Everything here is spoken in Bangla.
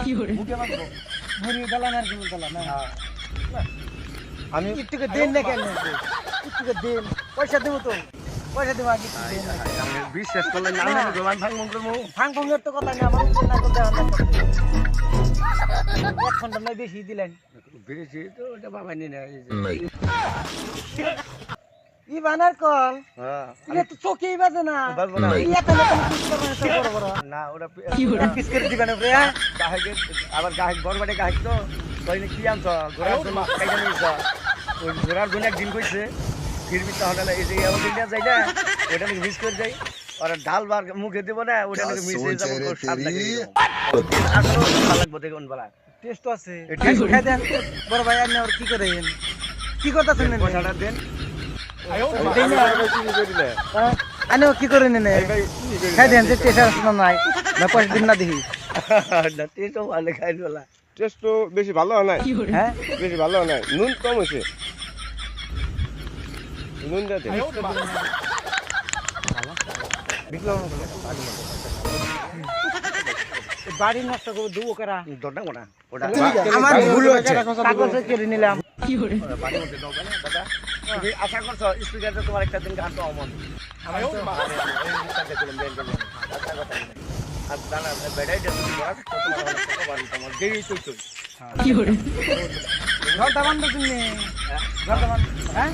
মুখে মারবো মুড়ি গলা না গুলো গলা না আমি একটু দেন না কেন একটু দেন পয়সা দেবো তো পয়সা দেবো আগে একটু দেন না। আমি বিশ্বাস করলে না আমি গোমান ভাঙ মন করবো ভাঙ ভঙ্গের তো কথা নেই আমার উপর না করতে হবে এক ঘন্টা নয় বেশি দিলেন বেশি তো ওটা বাবা নি না ই বানার কল হ্যাঁ এটা তো চোখেই বাজে না বাজবো না। এত না পিস করবে না বড় বড় না ওটা পিস করে দিবেন উপরে হ্যাঁ গাহকে আবার গাহক বড় বাড়ি গাহক তো কইলে কি আনছ ঘোড়ার জন্য কাইটা নিয়েছ ওই ঘোড়ার গুণ একদিন কইছে ফিরবি তাহলে এই যে আমার ইন্ডিয়া যাই না ওটা নাকি মিস করে যাই আর ডাল বার মুখে দেবো না ওটা নাকি মিস হয়ে যাবো খুব স্বাদ লাগে আসলে ভালো লাগবো দেখুন বলা টেস্ট আছে খাই দেন বড় ভাই আপনি আর কি করেন কি করতেছেন পয়সাটা দেন আনে কি করে নেন খাই দেন যে টেস্ট আছে না নাই না পয়সা দিন না দেখি না টেস্টও ভালো খাই বলা টেস্ট তো বেশি ভালো হয় নাই হ্যাঁ বেশি ভালো হয় নাই নুন কম হয়েছে নুন দিতে বাড়ি নষ্ট করে দেবো কারা দরটা কোনা ওটা আমার ভুল হয়েছে কাগজে কেড়ে নিলাম বাড়ির মধ্যে দাও না দাদা তুমি আশা করছো স্পিকারটা তোমার একটা দিন গান তো অমন আমি তো আর দানা বেড়াই দিয়ে তুমি বড় তোমার বাড়ি তোমার দেরি তুই তুই ঘরটা বান্ধব তুমি ঘরটা বান্ধব হ্যাঁ